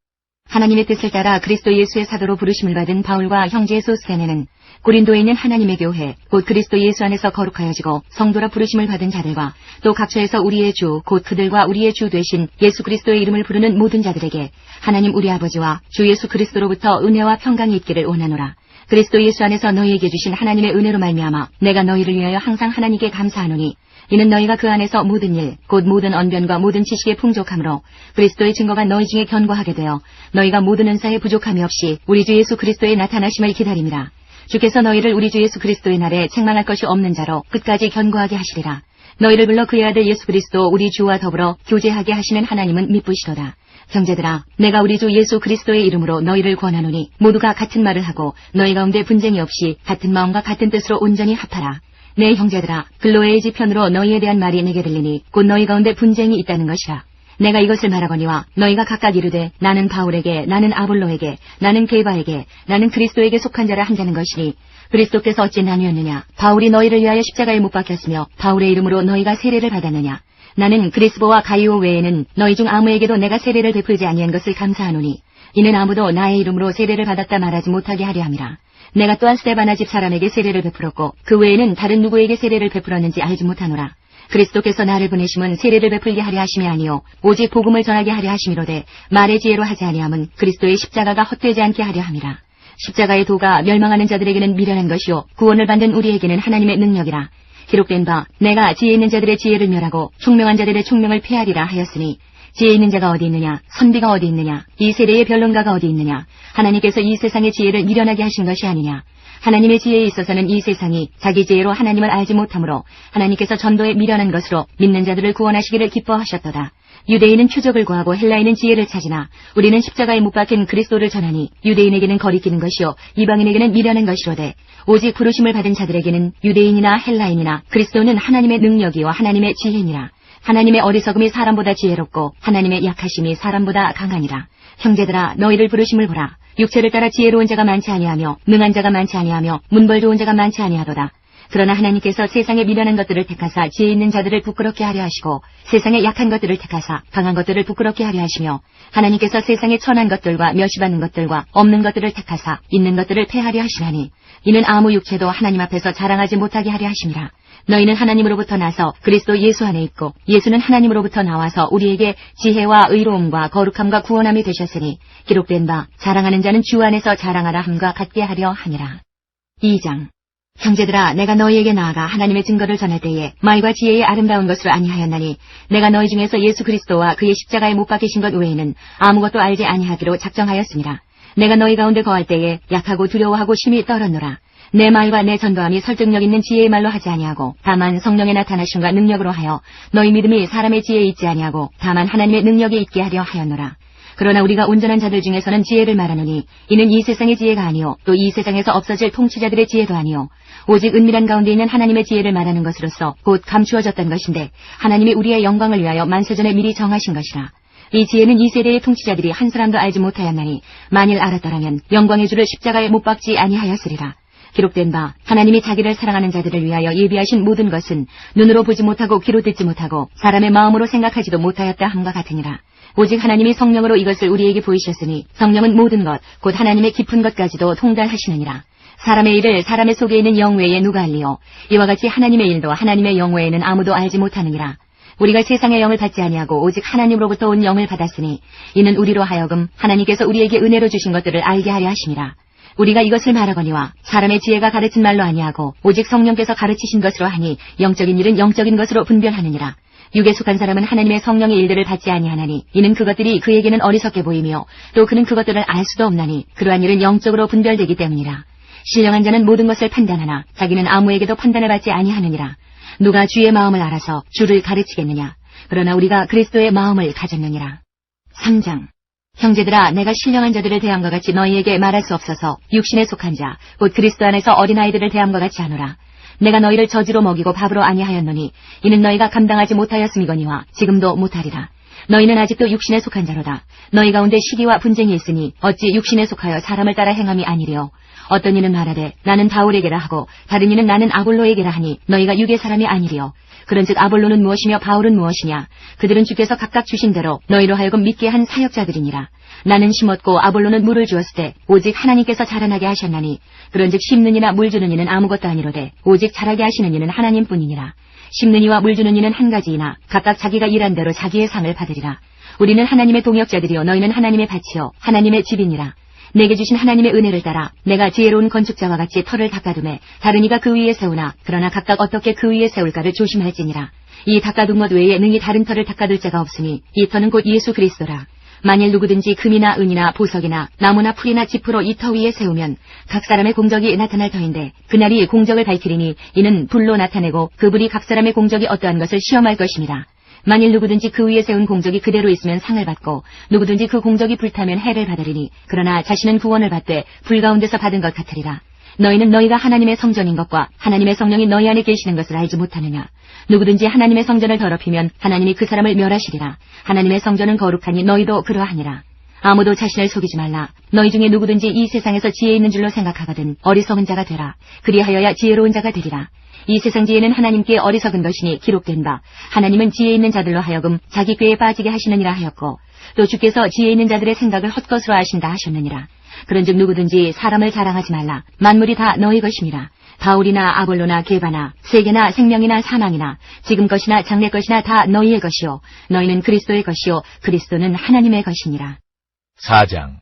하나님의 뜻을 따라 그리스도 예수의 사도로 부르심을 받은 바울과 형제 소스데네는 고린도에 있는 하나님의 교회 곧 그리스도 예수 안에서 거룩하여지고 성도라 부르심을 받은 자들과 또 각처에서 우리의 주 곧 그들과 우리의 주 되신 예수 그리스도의 이름을 부르는 모든 자들에게 하나님 우리 아버지와 주 예수 그리스도로부터 은혜와 평강이 있기를 원하노라. 그리스도 예수 안에서 너희에게 주신 하나님의 은혜로 말미암아 내가 너희를 위하여 항상 하나님께 감사하노니 이는 너희가 그 안에서 모든 일 곧 모든 언변과 모든 지식의 풍족함으로 그리스도의 증거가 너희 중에 견고하게 되어 너희가 모든 은사에 부족함이 없이 우리 주 예수 그리스도의 나타나심을 기다림이라. 주께서 너희를 우리 주 예수 그리스도의 날에 책망할 것이 없는 자로 끝까지 견고하게 하시리라. 너희를 불러 그의 아들 예수 그리스도 우리 주와 더불어 교제하게 하시는 하나님은 미쁘시도다. 형제들아, 내가 우리 주 예수 그리스도의 이름으로 너희를 권하노니 모두가 같은 말을 하고 너희 가운데 분쟁이 없이 같은 마음과 같은 뜻으로 온전히 합하라. 내 형제들아, 글로에의 지편으로 너희에 대한 말이 내게 들리니 곧 너희 가운데 분쟁이 있다는 것이라. 내가 이것을 말하거니와 너희가 각각 이르되 나는 바울에게, 나는 아볼로에게, 나는 게바에게, 나는 그리스도에게 속한 자라 한다는 것이니 그리스도께서 어찌 나뉘었느냐? 바울이 너희를 위하여 십자가에 못 박혔으며 바울의 이름으로 너희가 세례를 받았느냐? 나는 그리스보와 가이오 외에는 너희 중 아무에게도 내가 세례를 베풀지 아니한 것을 감사하노니 이는 아무도 나의 이름으로 세례를 받았다 말하지 못하게 하려 함이라. 내가 또한 스데바나 집 사람에게 세례를 베풀었고 그 외에는 다른 누구에게 세례를 베풀었는지 알지 못하노라. 그리스도께서 나를 보내심은 세례를 베풀게 하려 하심이 아니요 오직 복음을 전하게 하려 하심이로되 말의 지혜로 하지 아니함은 그리스도의 십자가가 헛되지 않게 하려 함이라. 십자가의 도가 멸망하는 자들에게는 미련한 것이요 구원을 받는 우리에게는 하나님의 능력이라. 기록된 바 내가 지혜 있는 자들의 지혜를 멸하고 총명한 자들의 총명을 폐하리라 하였으니 지혜 있는 자가 어디 있느냐? 선비가 어디 있느냐? 이 세대의 변론가가 어디 있느냐? 하나님께서 이 세상의 지혜를 미련하게 하신 것이 아니냐? 하나님의 지혜에 있어서는 이 세상이 자기 지혜로 하나님을 알지 못하므로 하나님께서 전도에 미련한 것으로 믿는 자들을 구원하시기를 기뻐하셨도다. 유대인은 표적을 구하고 헬라인은 지혜를 찾으나 우리는 십자가에 못 박힌 그리스도를 전하니 유대인에게는 거리끼는 것이요 이방인에게는 미련한 것이로되 오직 부르심을 받은 자들에게는 유대인이나 헬라인이나 그리스도는 하나님의 능력이요 하나님의 지혜니라. 하나님의 어리석음이 사람보다 지혜롭고 하나님의 약하심이 사람보다 강하니라. 형제들아, 너희를 부르심을 보라. 육체를 따라 지혜로운 자가 많지 아니하며 능한 자가 많지 아니하며 문벌 좋은 자가 많지 아니하도다. 그러나 하나님께서 세상에 미련한 것들을 택하사 지혜 있는 자들을 부끄럽게 하려 하시고 세상에 약한 것들을 택하사 강한 것들을 부끄럽게 하려 하시며 하나님께서 세상에 천한 것들과 멸시받는 것들과 없는 것들을 택하사 있는 것들을 폐하려 하시나니 이는 아무 육체도 하나님 앞에서 자랑하지 못하게 하려 하심이라. 너희는 하나님으로부터 나서 그리스도 예수 안에 있고 예수는 하나님으로부터 나와서 우리에게 지혜와 의로움과 거룩함과 구원함이 되셨으니 기록된 바 자랑하는 자는 주 안에서 자랑하라 함과 같게 하려 하니라. 2장. 형제들아, 내가 너희에게 나아가 하나님의 증거를 전할 때에 말과 지혜의 아름다운 것으로 아니하였나니 내가 너희 중에서 예수 그리스도와 그의 십자가에 못 박히신 것 외에는 아무것도 알지 아니하기로 작정하였습니다. 내가 너희 가운데 거할 때에 약하고 두려워하고 심히 떨었노라. 내 말과 내 전도함이 설득력 있는 지혜의 말로 하지 아니하고 다만 성령의 나타나심과 능력으로 하여 너희 믿음이 사람의 지혜에 있지 아니하고 다만 하나님의 능력에 있게 하려 하였노라. 그러나 우리가 온전한 자들 중에서는 지혜를 말하노니 이는 이 세상의 지혜가 아니요 또 이 세상에서 없어질 통치자들의 지혜도 아니요 오직 은밀한 가운데 있는 하나님의 지혜를 말하는 것으로서 곧 감추어졌던 것인데 하나님이 우리의 영광을 위하여 만세전에 미리 정하신 것이라. 이 지혜는 이 세대의 통치자들이 한 사람도 알지 못하였나니 만일 알았더라면 영광의 주를 십자가에 못 박지 아니하였으리라. 기록된 바 하나님이 자기를 사랑하는 자들을 위하여 예비하신 모든 것은 눈으로 보지 못하고 귀로 듣지 못하고 사람의 마음으로 생각하지도 못하였다 함과 같으니라. 오직 하나님이 성령으로 이것을 우리에게 보이셨으니 성령은 모든 것 곧 하나님의 깊은 것까지도 통달하시느니라. 사람의 일을 사람의 속에 있는 영 외에 누가 알리요? 이와 같이 하나님의 일도 하나님의 영 외에는 아무도 알지 못하느니라. 우리가 세상의 영을 받지 아니하고 오직 하나님으로부터 온 영을 받았으니 이는 우리로 하여금 하나님께서 우리에게 은혜로 주신 것들을 알게 하려 하심이라. 우리가 이것을 말하거니와 사람의 지혜가 가르친 말로 아니하고 오직 성령께서 가르치신 것으로 하니 영적인 일은 영적인 것으로 분별하느니라. 육에 속한 사람은 하나님의 성령의 일들을 받지 아니하나니 이는 그것들이 그에게는 어리석게 보이며 또 그는 그것들을 알 수도 없나니 그러한 일은 영적으로 분별되기 때문이라. 신령한 자는 모든 것을 판단하나 자기는 아무에게도 판단을 받지 아니하느니라. 누가 주의 마음을 알아서 주를 가르치겠느냐. 그러나 우리가 그리스도의 마음을 가졌느니라. 3장. 형제들아, 내가 신령한 자들을 대함과 같이 너희에게 말할 수 없어서 육신에 속한 자, 곧 그리스도 안에서 어린아이들을 대함과 같이 하노라. 내가 너희를 저지로 먹이고 밥으로 아니하였노니 이는 너희가 감당하지 못하였음이거니와 지금도 못하리라. 너희는 아직도 육신에 속한 자로다. 너희 가운데 시기와 분쟁이 있으니 어찌 육신에 속하여 사람을 따라 행함이 아니리요. 어떤 이는 말하되 나는 바울에게라 하고 다른 이는 나는 아볼로에게라 하니 너희가 육의 사람이 아니리요. 그런즉 아볼로는 무엇이며 바울은 무엇이냐. 그들은 주께서 각각 주신 대로 너희로 하여금 믿게 한 사역자들이니라. 나는 심었고 아볼로는 물을 주었을 때 오직 하나님께서 자라나게 하셨나니 그런즉 심는 이나 물 주는 이는 아무것도 아니로되 오직 자라게 하시는 이는 하나님뿐이니라. 심는 이와 물 주는 이는 한 가지이나 각각 자기가 일한 대로 자기의 상을 받으리라. 우리는 하나님의 동역자들이요 너희는 하나님의 밭이요 하나님의 집이니라. 내게 주신 하나님의 은혜를 따라 내가 지혜로운 건축자와 같이 터를 닦아두매 다른 이가 그 위에 세우나 그러나 각각 어떻게 그 위에 세울까를 조심할지니라. 이 닦아둔 것 외에 능히 다른 터를 닦아둘 자가 없으니 이 터는 곧 예수 그리스도라. 만일 누구든지 금이나 은이나 보석이나 나무나 풀이나 지푸로 이 터 위에 세우면 각 사람의 공적이 나타날 터인데 그날이 공적을 밝히리니 이는 불로 나타내고 그 불이 각 사람의 공적이 어떠한 것을 시험할 것입니다. 만일 누구든지 그 위에 세운 공적이 그대로 있으면 상을 받고 누구든지 그 공적이 불타면 해를 받으리니 그러나 자신은 구원을 받되 불 가운데서 받은 것 같으리라. 너희는 너희가 하나님의 성전인 것과 하나님의 성령이 너희 안에 계시는 것을 알지 못하느냐. 누구든지 하나님의 성전을 더럽히면 하나님이 그 사람을 멸하시리라. 하나님의 성전은 거룩하니 너희도 그러하니라. 아무도 자신을 속이지 말라. 너희 중에 누구든지 이 세상에서 지혜 있는 줄로 생각하거든 어리석은 자가 되라. 그리하여야 지혜로운 자가 되리라. 이 세상 지혜는 하나님께 어리석은 것이니 기록된 바 하나님은 지혜 있는 자들로 하여금 자기 꾀에 빠지게 하시느니라 하였고 또 주께서 지혜 있는 자들의 생각을 헛것으로 하신다 하셨느니라. 그런즉 누구든지 사람을 자랑하지 말라. 만물이 다 너희 것임이라. 바울이나 아볼로나 게바나 세계나 생명이나 사망이나 지금 것이나 장래 것이나 다 너희의 것이요 너희는 그리스도의 것이요 그리스도는 하나님의 것이니라. 4장.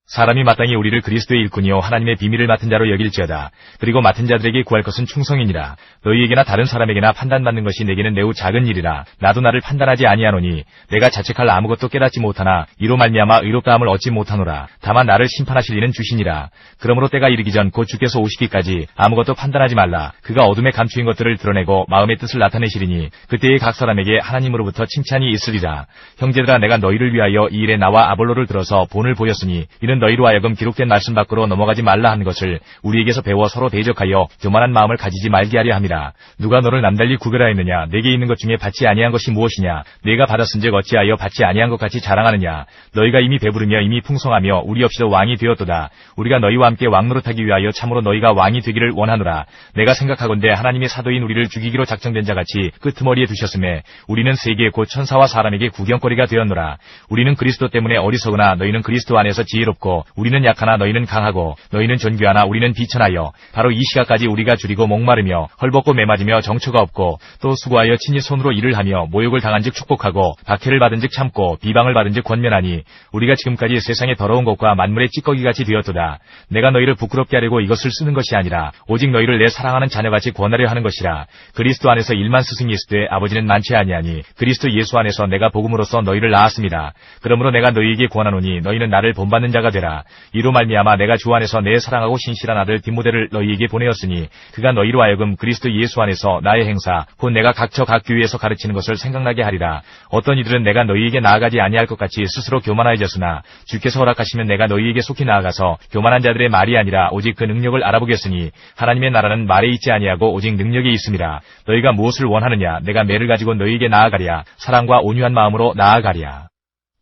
사람이 마땅히 우리를 그리스도의 일꾼이요 하나님의 비밀을 맡은 자로 여길지어다. 그리고 맡은 자들에게 구할 것은 충성이니라. 너희에게나 다른 사람에게나 판단받는 것이 내게는 매우 작은 일이라. 나도 나를 판단하지 아니하노니 내가 자책할 아무것도 깨닫지 못하나 이로 말미암아 의롭다함을 얻지 못하노라. 다만 나를 심판하실 이는 주시니라. 그러므로 때가 이르기 전 곧 주께서 오시기까지 아무것도 판단하지 말라. 그가 어둠에 감추인 것들을 드러내고 마음의 뜻을 나타내시리니 그때에 각 사람에게 하나님으로부터 칭찬이 있으리라. 형제들아, 내가 너희를 위하여 이 일에 나와 아볼로를 들어서 본을 보였으니 이는 너희로 하여금 기록된 말씀 밖으로 넘어가지 말라 하는 것을 우리에게서 배워 서로 대적하여 교만한 마음을 가지지 말게 하려 함이라. 누가 너를 남달리 구별하였느냐? 내게 있는 것 중에 받지 아니한 것이 무엇이냐? 내가 받았은즉 어찌하여 받지 아니한 것 같이 자랑하느냐? 너희가 이미 배부르며 이미 풍성하며 우리 없이도 왕이 되었도다. 우리가 너희와 함께 왕노릇하기 위하여 참으로 너희가 왕이 되기를 원하노라. 내가 생각하건대 하나님의 사도인 우리를 죽이기로 작정된 자같이 끄트머리에 두셨음에 우리는 세계 곧 천사와 사람에게 구경거리가 되었노라. 우리는 그리스도 때문에 어리석으나 너희는 그리스도 안에서 지혜롭고 우리는 약하나 너희는 강하고 너희는 존귀하나 우리는 비천하여 바로 이 시각까지 우리가 줄이고 목마르며 헐벗고 매맞으며 정처가 없고 또 수고하여 친히 손으로 일을 하며 모욕을 당한즉 축복하고 박해를 받은즉 참고 비방을 받은즉 권면하니 우리가 지금까지 세상의 더러운 것과 만물의 찌꺼기같이 되었도다. 내가 너희를 부끄럽게 하려고 이것을 쓰는 것이 아니라 오직 너희를 내 사랑하는 자녀같이 권하려 하는 것이라. 그리스도 안에서 일만 스승이 있으되 아버지는 많지 아니하니 그리스도 예수 안에서 내가 복음으로써 너희를 낳았습니다. 그러므로 내가 너희에게 권하노니 너희는 나를 본받는 자가 되라. 이로 말미암아 내가 주 안에서 내 사랑하고 신실한 아들 디모데를 너희에게 보내었으니 그가 너희로 하여금 그리스도 예수 안에서 나의 행사 곧 내가 각처 각 교회에서 가르치는 것을 생각나게 하리라. 어떤 이들은 내가 너희에게 나아가지 아니할 것 같이 스스로 교만하여졌으나 주께서 허락하시면 내가 너희에게 속히 나아가서 교만한 자들의 말이 아니라 오직 그 능력을 알아보겠으니 하나님의 나라는 말에 있지 아니하고 오직 능력에 있음이라. 너희가 무엇을 원하느냐? 내가 매를 가지고 너희에게 나아가랴. 사랑과 온유한 마음으로 나아가랴.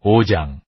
5장.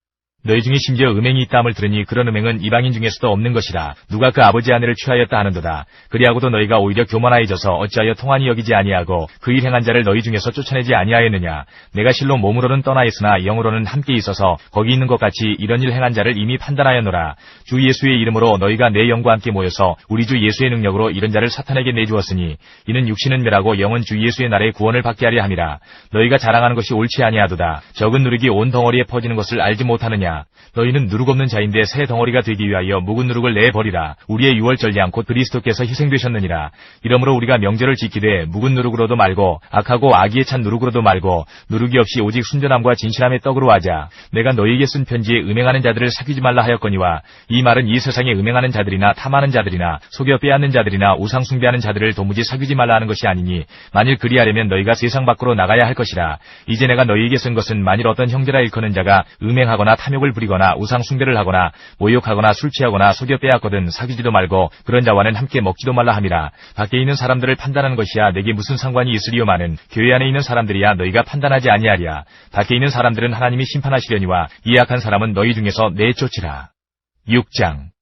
너희 중에 심지어 음행이 있다함을 들으니 그런 음행은 이방인 중에서도 없는 것이라. 누가 그 아버지 아내를 취하였다 하는도다. 그리하고도 너희가 오히려 교만하여져서 어찌하여 통한이 여기지 아니하고 그 일 행한 자를 너희 중에서 쫓아내지 아니하였느냐. 내가 실로 몸으로는 떠나 있으나 영으로는 함께 있어서 거기 있는 것 같이 이런 일 행한 자를 이미 판단하였노라. 주 예수의 이름으로 너희가 내 영과 함께 모여서 우리 주 예수의 능력으로 이런 자를 사탄에게 내주었으니 이는 육신은 멸하고 영은 주 예수의 날에 구원을 받게 하려 함이라. 너희가 자랑하는 것이 옳지 아니하도다. 적은 누룩이 온 덩어리에 퍼지는 것을 알지 못하느냐. 너희는 누룩 없는 자인데 새 덩어리가 되기 위하여 묵은 누룩을 내버리라. 우리의 유월절량 곧 그리스도께서 희생되셨느니라. 이러므로 우리가 명절을 지키되 묵은 누룩으로도 말고 악하고 악의에 찬 누룩으로도 말고 누룩이 없이 오직 순전함과 진실함의 떡으로 하자. 내가 너희에게 쓴 편지에 음행하는 자들을 사귀지 말라 하였거니와 이 말은 이 세상에 음행하는 자들이나 탐하는 자들이나 속여 빼앗는 자들이나 우상 숭배하는 자들을 도무지 사귀지 말라 하는 것이 아니니 만일 그리하려면 너희가 세상 밖으로 나가야 할 것이라. 이제 내가 너희에게 쓴 것은 만일 어떤 형제라 일컫는 자가 음행하거나 탐욕을 부리거나 우상 숭배를 하거나 모욕하거나 술 취하거나 속여 빼앗거든 사귀지도 말고 그런 자와는 함께 먹지도 말라 함이라. 밖에 있는 사람들을 판단하는 것이야 내게 무슨 상관이 있으리요마는 교회 안에 있는 사람들이야 너희가 판단하지 아니하리야. 밖에 있는 사람들은 하나님이 심판하시려니와 이 악한 사람은 너희 중에서 내쫓으라. 6장.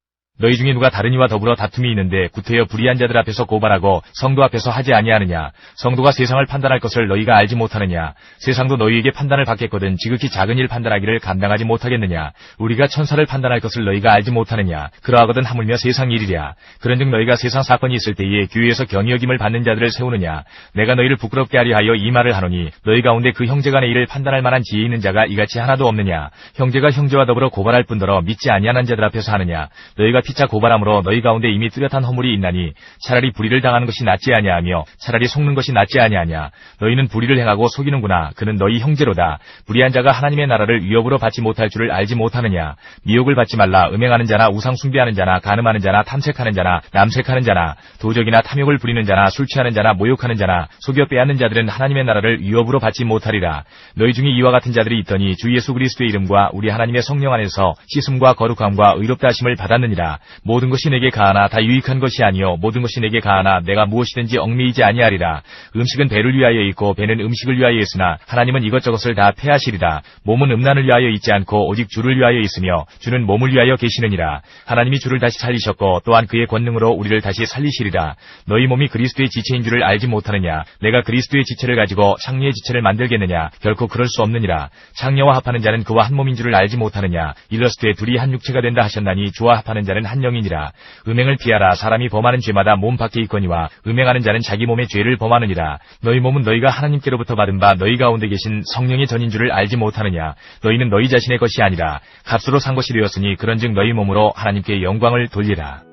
너희 중에 누가 다른 이와 더불어 다툼이 있는데 구태여 불의한 자들 앞에서 고발하고 성도 앞에서 하지 아니하느냐. 성도가 세상을 판단할 것을 너희가 알지 못하느냐. 세상도 너희에게 판단을 받겠거든 지극히 작은 일 판단하기를 감당하지 못하겠느냐. 우리가 천사를 판단할 것을 너희가 알지 못하느냐. 그러하거든 하물며 세상 일이랴. 그런즉 너희가 세상 사건이 있을 때에 교회에서 경히 여김을 받는 자들을 세우느냐. 내가 너희를 부끄럽게 하려 하여 이 말을 하노니 너희 가운데 그 형제간의 일을 판단할 만한 지혜 있는 자가 이같이 하나도 없느냐. 형제가 형제와 더불어 고발할 뿐더러 믿지 아니하는 자들 앞에서 하느냐. 너희가 피차 고발함으로 너희 가운데 이미 뚜렷한 허물이 있나니 차라리 불의를 당하는 것이 낫지 아니하며 차라리 속는 것이 낫지 아니하냐. 너희는 불의를 행하고 속이는구나. 그는 너희 형제로다. 불의한 자가 하나님의 나라를 위협으로 받지 못할 줄을 알지 못하느냐. 미혹을 받지 말라. 음행하는 자나 우상 숭배하는 자나 간음하는 자나 탐색하는 자나 남색하는 자나 도적이나 탐욕을 부리는 자나 술 취하는 자나 모욕하는 자나 속여 빼앗는 자들은 하나님의 나라를 위협으로 받지 못하리라. 너희 중에 이와 같은 자들이 있더니 주 예수 그리스도의 이름과 우리 하나님의 성령 안에서 씻음과 거룩함과 의롭다 하심을 받았느니라. 모든 것이 내게 가하나 다 유익한 것이 아니요 모든 것이 내게 가하나 내가 무엇이든지 얽매이지 아니하리라. 음식은 배를 위하여 있고 배는 음식을 위하여 있으나 하나님은 이것저것을 다 패하시리라. 몸은 음란을 위하여 있지 않고 오직 주를 위하여 있으며 주는 몸을 위하여 계시느니라. 하나님이 주를 다시 살리셨고 또한 그의 권능으로 우리를 다시 살리시리라. 너희 몸이 그리스도의 지체인 줄을 알지 못하느냐. 내가 그리스도의 지체를 가지고 창녀의 지체를 만들겠느냐. 결코 그럴 수 없느니라. 창녀와 합하는 자는 그와 한 몸인 줄을 알지 못하느냐. 일러스되 둘이 한 육체가 된다 하셨나니 주와 합하는 자는 한 영이니라. 음행을 피하라. 사람이 범하는 죄마다 몸 밖에 있거니와 음행하는 자는 자기 몸의 죄를 범하느니라. 너희 몸은 너희가 하나님께로부터 받은 바 너희 가운데 계신 성령의 전인 줄을 알지 못하느냐. 너희는 너희 자신의 것이 아니라 값으로 산 것이 되었으니 그런즉 너희 몸으로 하나님께 영광을 돌리라.